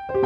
Selamat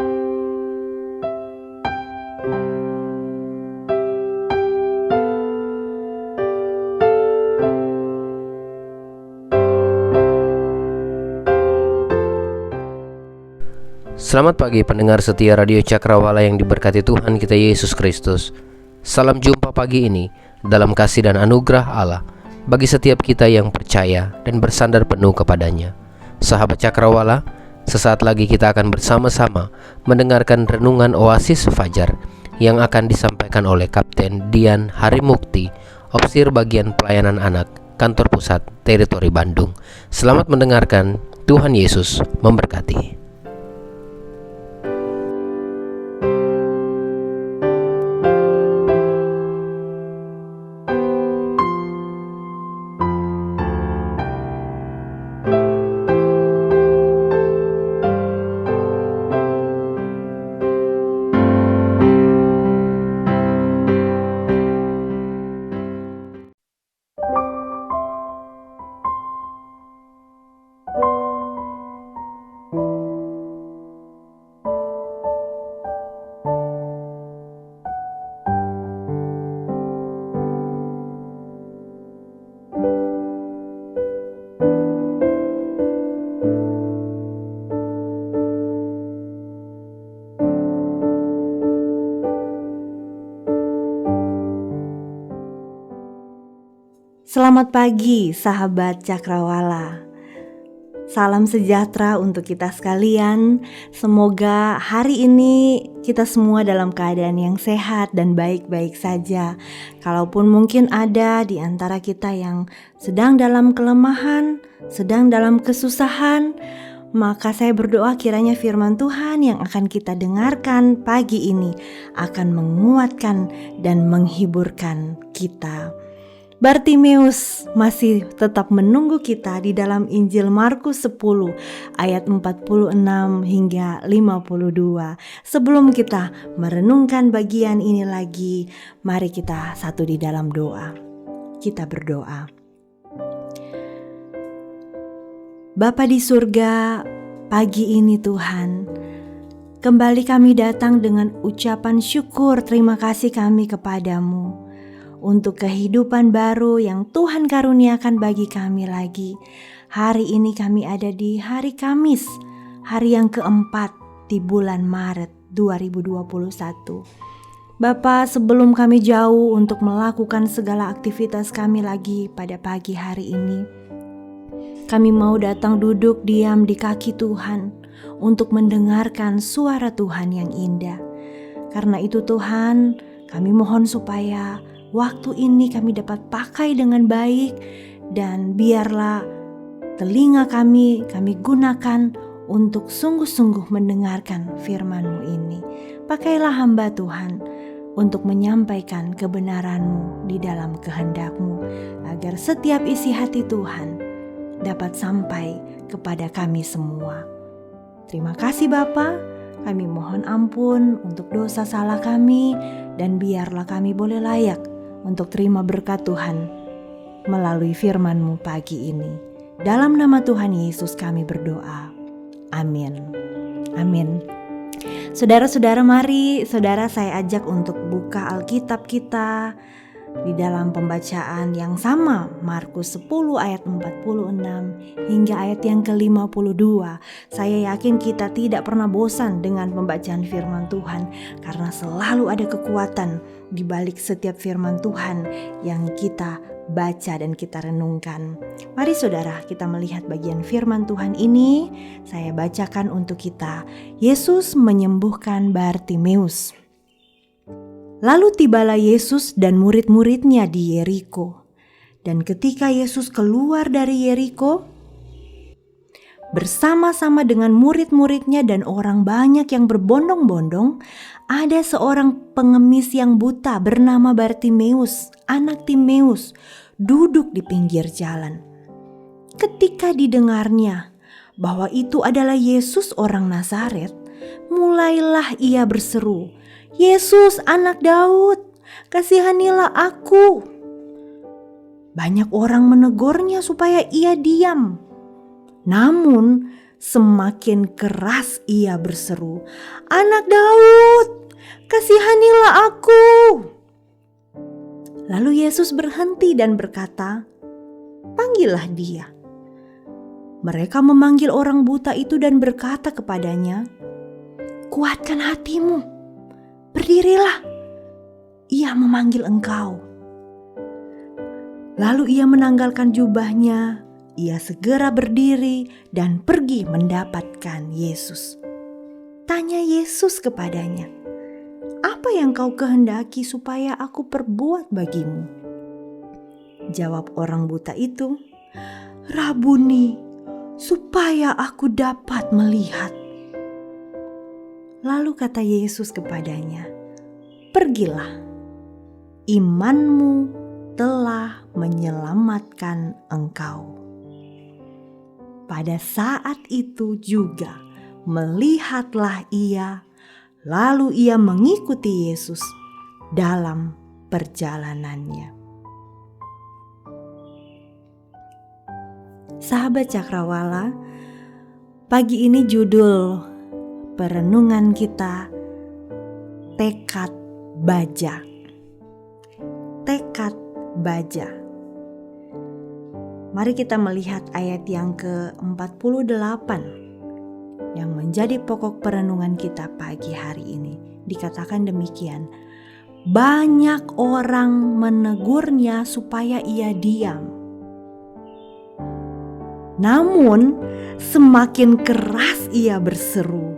pagi pendengar setia Radio Cakrawala yang diberkati Tuhan kita Yesus Kristus. Salam jumpa pagi ini dalam kasih dan anugerah Allah bagi setiap kita yang percaya dan bersandar penuh kepadanya. Sahabat Cakrawala, sesaat lagi kita akan bersama-sama mendengarkan renungan Oasis Fajar yang akan disampaikan oleh Kapten Dian Harimukti, Opsir Bagian Pelayanan Anak, Kantor Pusat Teritori Bandung. Selamat mendengarkan, Tuhan Yesus memberkati. Selamat pagi sahabat Cakrawala. Salam sejahtera untuk kita sekalian. Semoga hari ini kita semua dalam keadaan yang sehat dan baik-baik saja. Kalaupun mungkin ada di antara kita yang sedang dalam kelemahan, sedang dalam kesusahan, maka saya berdoa kiranya firman Tuhan yang akan kita dengarkan pagi ini akan menguatkan dan menghiburkan kita. Bartimeus masih tetap menunggu kita di dalam Injil Markus 10 ayat 46 hingga 52. Sebelum kita merenungkan bagian ini lagi, mari kita satu di dalam doa. Kita berdoa. Bapa di surga, pagi ini Tuhan, kembali kami datang dengan ucapan syukur terima kasih kami kepadamu untuk kehidupan baru yang Tuhan karuniakan bagi kami lagi. Hari ini kami ada di hari Kamis, hari yang keempat di bulan Maret 2021. Bapa, sebelum kami jauh untuk melakukan segala aktivitas kami lagi pada pagi hari ini, kami mau datang duduk diam di kaki Tuhan untuk mendengarkan suara Tuhan yang indah. Karena itu Tuhan, kami mohon supaya waktu ini kami dapat pakai dengan baik, dan biarlah telinga kami gunakan untuk sungguh-sungguh mendengarkan firman-Mu ini. Pakailah hamba Tuhan untuk menyampaikan kebenaran-Mu di dalam kehendak-Mu, agar setiap isi hati Tuhan dapat sampai kepada kami semua. Terima kasih Bapa, kami mohon ampun untuk dosa salah kami, dan biarlah kami boleh layak untuk terima berkat Tuhan melalui firman-Mu pagi ini. Dalam nama Tuhan Yesus kami berdoa. Amin. Amin. Saudara-saudara, mari saudara saya ajak untuk buka Alkitab kita di dalam pembacaan yang sama, Markus 10 ayat 46 hingga ayat yang ke-52. Saya yakin kita tidak pernah bosan dengan pembacaan firman Tuhan, karena selalu ada kekuatan di balik setiap firman Tuhan yang kita baca dan kita renungkan. Mari saudara, kita melihat bagian firman Tuhan ini. Saya bacakan untuk kita. Yesus menyembuhkan Bartimeus. Lalu tibalah Yesus dan murid-muridnya di Yeriko. Dan ketika Yesus keluar dari Yeriko, bersama-sama dengan murid-muridnya dan orang banyak yang berbondong-bondong, ada seorang pengemis yang buta bernama Bartimeus, anak Timeus, duduk di pinggir jalan. Ketika didengarnya bahwa itu adalah Yesus orang Nazaret, mulailah ia berseru, "Yesus, anak Daud, kasihanilah aku." Banyak orang menegurnya supaya ia diam. Namun semakin keras ia berseru, "Anak Daud, kasihanilah aku." Lalu Yesus berhenti dan berkata, "Panggillah dia." Mereka memanggil orang buta itu dan berkata kepadanya, "Kuatkan hatimu, berdirilah, ia memanggil engkau." Lalu ia menanggalkan jubahnya, ia segera berdiri dan pergi mendapatkan Yesus. Tanya Yesus kepadanya, "Apa yang kau kehendaki supaya aku perbuat bagimu?" Jawab orang buta itu, "Rabuni, supaya aku dapat melihat." Lalu kata Yesus kepadanya, "Pergilah, imanmu telah menyelamatkan engkau." Pada saat itu juga melihatlah ia, lalu ia mengikuti Yesus dalam perjalanannya. Sahabat Cakrawala, pagi ini judul perenungan kita Tekad Baja. Tekad Baja. Mari kita melihat ayat yang ke-48 yang menjadi pokok perenungan kita pagi hari ini. Dikatakan demikian, banyak orang menegurnya supaya ia diam. Namun semakin keras ia berseru,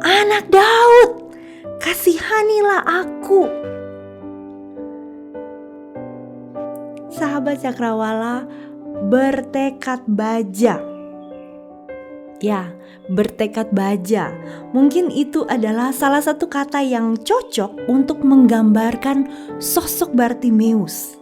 "Anak Daud, kasihanilah aku." Sahabat Cakrawala, bertekad baja. Ya, bertekad baja. Mungkin itu adalah salah satu kata yang cocok untuk menggambarkan sosok Bartimeus.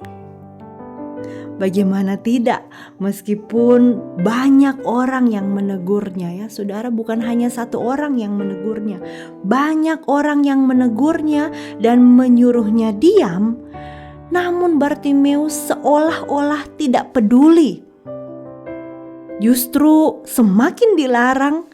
Bagaimana tidak, meskipun banyak orang yang menegurnya ya saudara, bukan hanya satu orang yang menegurnya, banyak orang yang menegurnya dan menyuruhnya diam, namun Bartimeus seolah-olah tidak peduli. Justru semakin dilarang,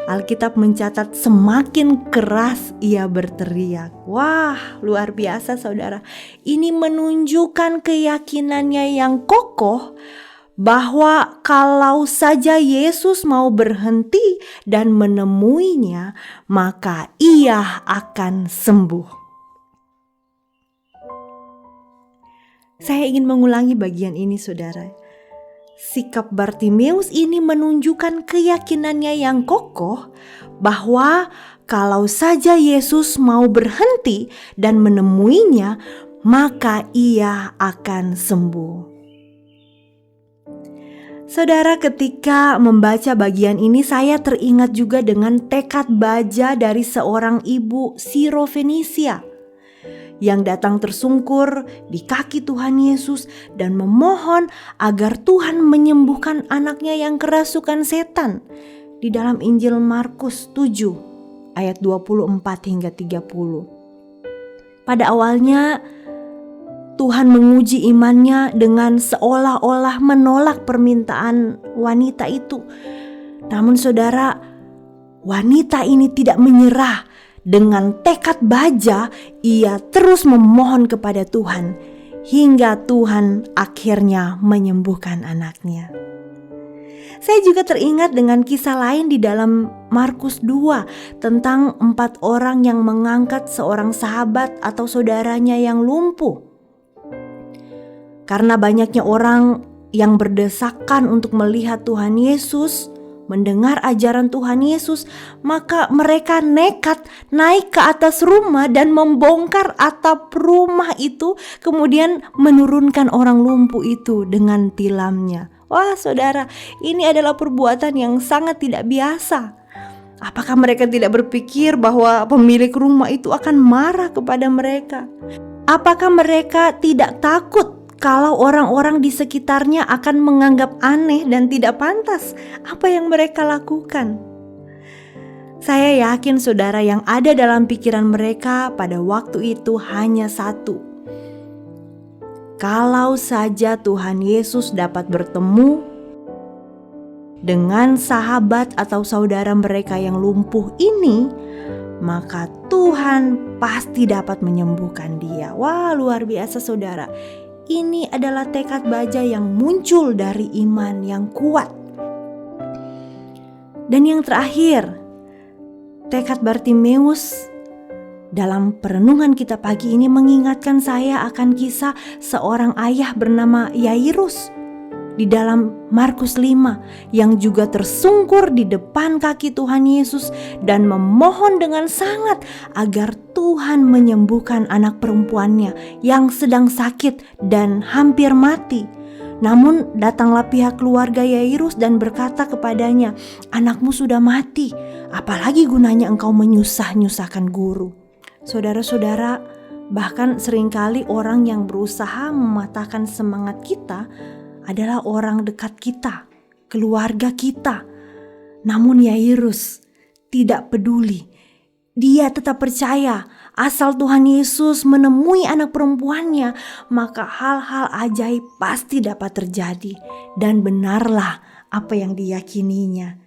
Alkitab mencatat semakin keras ia berteriak. Wah, luar biasa saudara. Ini menunjukkan keyakinannya yang kokoh bahwa kalau saja Yesus mau berhenti dan menemuinya, maka ia akan sembuh. Saya ingin mengulangi bagian ini saudara. Sikap Bartimeus ini menunjukkan keyakinannya yang kokoh bahwa kalau saja Yesus mau berhenti dan menemuinya, maka ia akan sembuh. Saudara, ketika membaca bagian ini saya teringat juga dengan tekad baja dari seorang ibu Sirofenisia yang datang tersungkur di kaki Tuhan Yesus dan memohon agar Tuhan menyembuhkan anaknya yang kerasukan setan. Di dalam Injil Markus 7 ayat 24 hingga 30. Pada awalnya Tuhan menguji imannya dengan seolah-olah menolak permintaan wanita itu. Namun saudara, wanita ini tidak menyerah. Dengan tekad baja, ia terus memohon kepada Tuhan hingga Tuhan akhirnya menyembuhkan anaknya. Saya juga teringat dengan kisah lain di dalam Markus 2 tentang 4 orang yang mengangkat seorang sahabat atau saudaranya yang lumpuh. Karena banyaknya orang yang berdesakan untuk melihat Tuhan Yesus, mendengar ajaran Tuhan Yesus, maka mereka nekat naik ke atas rumah dan membongkar atap rumah itu, kemudian menurunkan orang lumpuh itu dengan tilamnya. Wah saudara, ini adalah perbuatan yang sangat tidak biasa. Apakah mereka tidak berpikir bahwa pemilik rumah itu akan marah kepada mereka? Apakah mereka tidak takut kalau orang-orang di sekitarnya akan menganggap aneh dan tidak pantas apa yang mereka lakukan? Saya yakin saudara, yang ada dalam pikiran mereka pada waktu itu hanya satu. Kalau saja Tuhan Yesus dapat bertemu dengan sahabat atau saudara mereka yang lumpuh ini, maka Tuhan pasti dapat menyembuhkan dia. Wah, luar biasa saudara. Ini adalah tekad baja yang muncul dari iman yang kuat. Dan yang terakhir, tekad Bartimeus dalam perenungan kita pagi ini mengingatkan saya akan kisah seorang ayah bernama Yairus di dalam Markus 5 yang juga tersungkur di depan kaki Tuhan Yesus dan memohon dengan sangat agar Tuhan menyembuhkan anak perempuannya yang sedang sakit dan hampir mati. Namun datanglah pihak keluarga Yairus dan berkata kepadanya, "Anakmu sudah mati, apalagi gunanya engkau menyusah-nyusahkan guru." Saudara-saudara, bahkan seringkali orang yang berusaha mematahkan semangat kita adalah orang dekat kita, keluarga kita. Namun Yairus tidak peduli. Dia tetap percaya asal Tuhan Yesus menemui anak perempuannya, maka hal-hal ajaib pasti dapat terjadi. Dan benarlah apa yang diyakininya.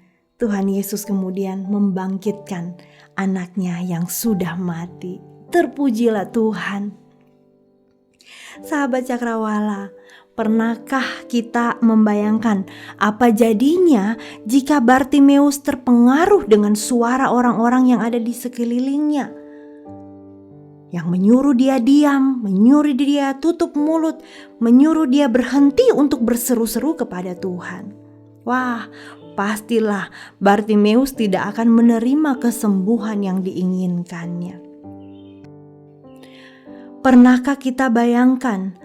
Tuhan Yesus kemudian membangkitkan anaknya yang sudah mati. Terpujilah Tuhan. Sahabat Cakrawala, pernahkah kita membayangkan apa jadinya jika Bartimeus terpengaruh dengan suara orang-orang yang ada di sekelilingnya, yang menyuruh dia diam, menyuruh dia tutup mulut, menyuruh dia berhenti untuk berseru-seru kepada Tuhan? Wah, pastilah Bartimeus tidak akan menerima kesembuhan yang diinginkannya. Pernahkah kita bayangkan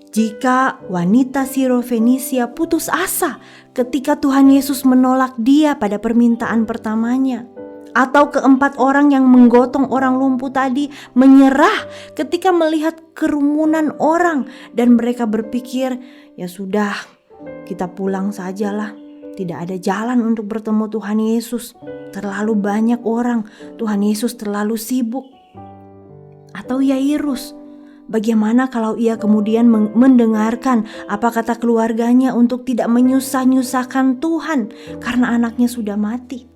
jika wanita Sirofenisia putus asa ketika Tuhan Yesus menolak dia pada permintaan pertamanya? Atau keempat orang yang menggotong orang lumpuh tadi menyerah ketika melihat kerumunan orang dan mereka berpikir, ya sudah, kita pulang sajalah. Tidak ada jalan untuk bertemu Tuhan Yesus. Terlalu banyak orang, Tuhan Yesus terlalu sibuk. Atau Yairus, bagaimana kalau ia kemudian mendengarkan apa kata keluarganya untuk tidak menyusah-nyusahkan Tuhan karena anaknya sudah mati?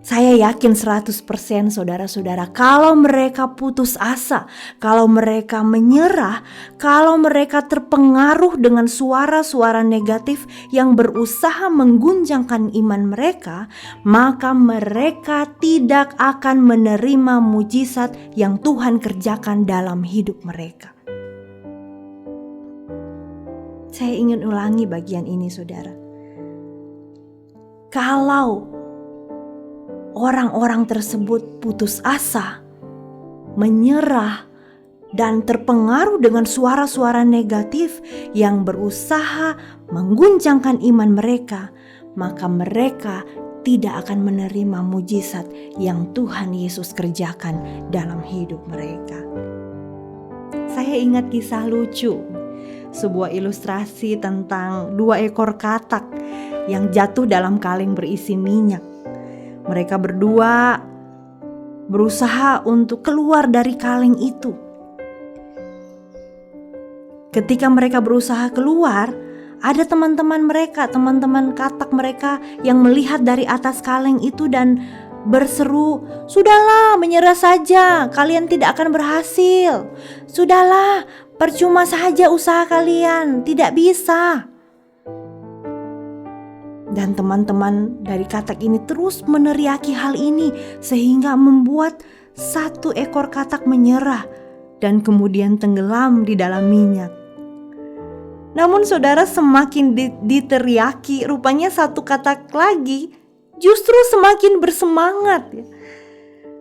Saya yakin 100% saudara-saudara, kalau mereka putus asa, kalau mereka menyerah, kalau mereka terpengaruh dengan suara-suara negatif yang berusaha mengguncangkan iman mereka, maka mereka tidak akan menerima mujizat yang Tuhan kerjakan dalam hidup mereka. Saya ingin ulangi bagian ini, saudara. Kalau orang-orang tersebut putus asa, menyerah, dan terpengaruh dengan suara-suara negatif yang berusaha mengguncangkan iman mereka, maka mereka tidak akan menerima mujizat yang Tuhan Yesus kerjakan dalam hidup mereka. Saya ingat kisah lucu, sebuah ilustrasi tentang 2 ekor katak yang jatuh dalam kaleng berisi minyak. Mereka berdua berusaha untuk keluar dari kaleng itu. Ketika mereka berusaha keluar, ada teman-teman mereka, teman-teman katak mereka yang melihat dari atas kaleng itu dan berseru, "Sudahlah, menyerah saja, kalian tidak akan berhasil. Sudahlah, percuma saja usaha kalian, tidak bisa." Dan teman-teman dari katak ini terus meneriaki hal ini sehingga membuat 1 ekor katak menyerah dan kemudian tenggelam di dalam minyak. Namun saudara, semakin diteriaki, rupanya 1 katak lagi justru semakin bersemangat.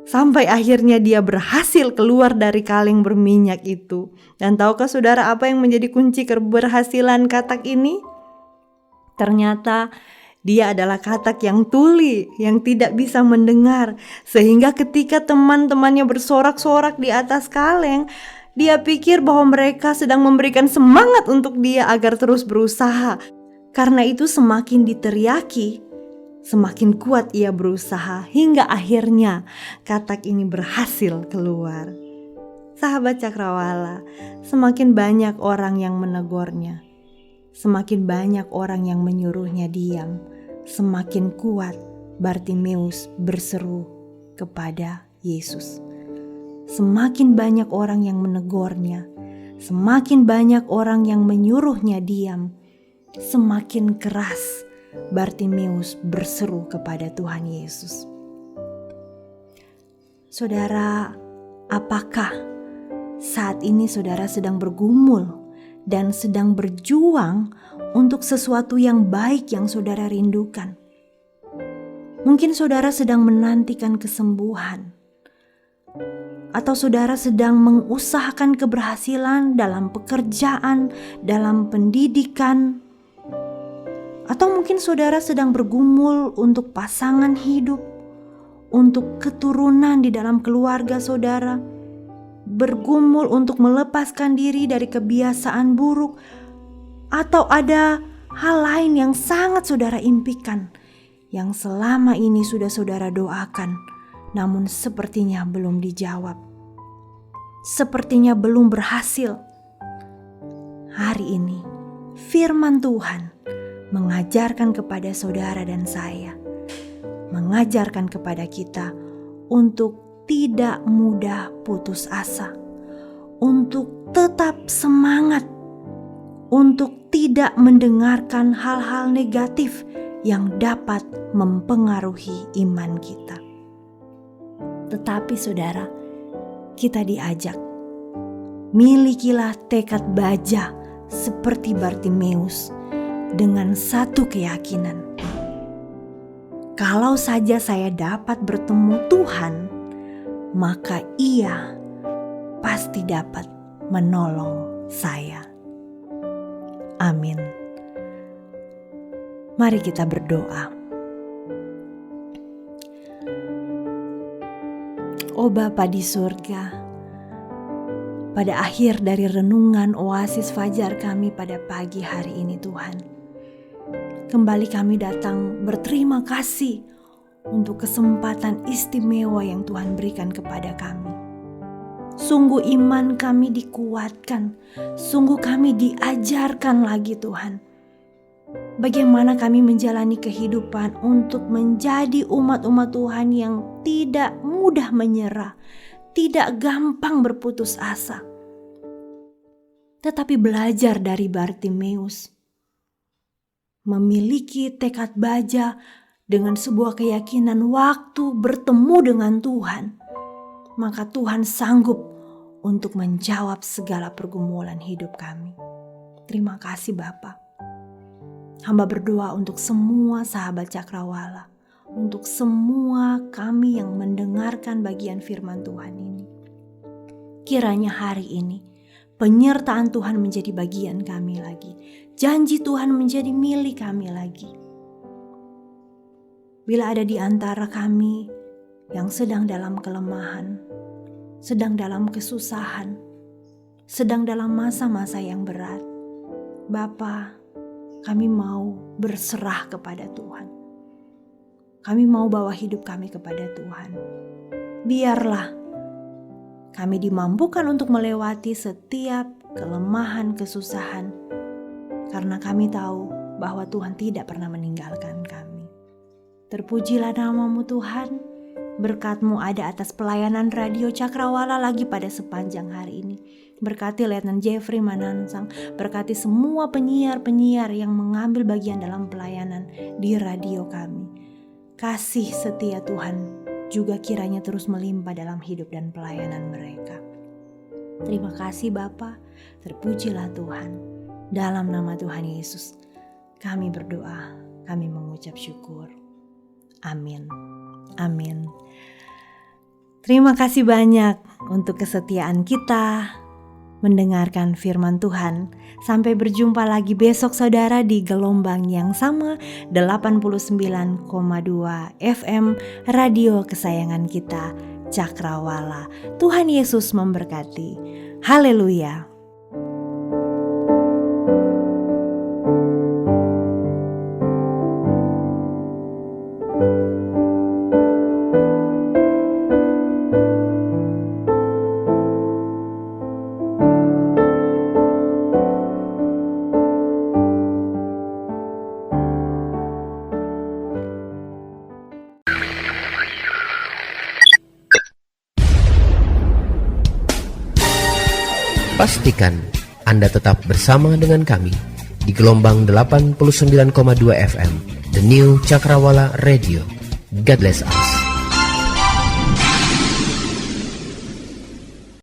Sampai akhirnya dia berhasil keluar dari kaleng berminyak itu. Dan tahukah saudara apa yang menjadi kunci keberhasilan katak ini? Ternyata dia adalah katak yang tuli, yang tidak bisa mendengar. Sehingga ketika teman-temannya bersorak-sorak di atas kaleng, dia pikir bahwa mereka sedang memberikan semangat untuk dia agar terus berusaha. Karena itu semakin diteriaki, semakin kuat ia berusaha hingga akhirnya katak ini berhasil keluar. Sahabat Cakrawala, semakin banyak orang yang menegurnya, Semakin banyak orang yang menyuruhnya diam, semakin kuat Bartimeus berseru kepada Yesus. Semakin banyak orang yang menegurnya, semakin banyak orang yang menyuruhnya diam, semakin keras Bartimeus berseru kepada Tuhan Yesus. Saudara, apakah saat ini saudara sedang bergumul dan sedang berjuang untuk sesuatu yang baik yang saudara rindukan? Mungkin saudara sedang menantikan kesembuhan, atau saudara sedang mengusahakan keberhasilan dalam pekerjaan, dalam pendidikan, atau mungkin saudara sedang bergumul untuk pasangan hidup, untuk keturunan di dalam keluarga saudara, bergumul untuk melepaskan diri dari kebiasaan buruk, atau ada hal lain yang sangat saudara impikan, yang selama ini sudah saudara doakan, namun sepertinya belum dijawab, sepertinya belum berhasil. Hari ini firman Tuhan mengajarkan kepada saudara dan saya, mengajarkan kepada kita untuk tidak mudah putus asa, untuk tetap semangat, untuk tidak mendengarkan hal-hal negatif yang dapat mempengaruhi iman kita. Tetapi saudara, kita diajak, milikilah tekad baja seperti Bartimeus dengan satu keyakinan. Kalau saja saya dapat bertemu Tuhan, maka Ia pasti dapat menolong saya. Amin. Mari kita berdoa. Oh Bapa di surga, pada akhir dari renungan oasis fajar kami pada pagi hari ini Tuhan, kembali kami datang berterima kasih untuk kesempatan istimewa yang Tuhan berikan kepada kami. Sungguh iman kami dikuatkan, sungguh kami diajarkan lagi Tuhan, bagaimana kami menjalani kehidupan untuk menjadi umat-umat Tuhan yang tidak mudah menyerah, tidak gampang berputus asa, tetapi belajar dari Bartimeus, memiliki tekad baja dengan sebuah keyakinan waktu bertemu dengan Tuhan, maka Tuhan sanggup untuk menjawab segala pergumulan hidup kami. Terima kasih Bapa. Hamba berdoa untuk semua sahabat Cakrawala, untuk semua kami yang mendengarkan bagian firman Tuhan ini. Kiranya hari ini penyertaan Tuhan menjadi bagian kami lagi, janji Tuhan menjadi milik kami lagi. Bila ada di antara kami yang sedang dalam kelemahan, sedang dalam kesusahan, sedang dalam masa-masa yang berat, Bapa, kami mau berserah kepada Tuhan. Kami mau bawa hidup kami kepada Tuhan. Biarlah kami dimampukan untuk melewati setiap kelemahan, kesusahan, karena kami tahu bahwa Tuhan tidak pernah meninggalkan kami. Terpujilah nama-Mu Tuhan. Berkat-Mu ada atas pelayanan Radio Cakrawala lagi pada sepanjang hari ini. Berkati Letnan Jeffrey Manansang, berkati semua penyiar-penyiar yang mengambil bagian dalam pelayanan di radio kami. Kasih setia Tuhan juga kiranya terus melimpah dalam hidup dan pelayanan mereka. Terima kasih Bapa, terpujilah Tuhan. Dalam nama Tuhan Yesus, kami berdoa, kami mengucap syukur. Amin. Amin. Terima kasih banyak untuk kesetiaan kita mendengarkan firman Tuhan. Sampai berjumpa lagi besok saudara di gelombang yang sama 89,2 FM radio kesayangan kita Cakrawala. Tuhan Yesus memberkati. Haleluya. Pastikan Anda tetap bersama dengan kami di gelombang 89,2 FM, The New Cakrawala Radio. God bless us.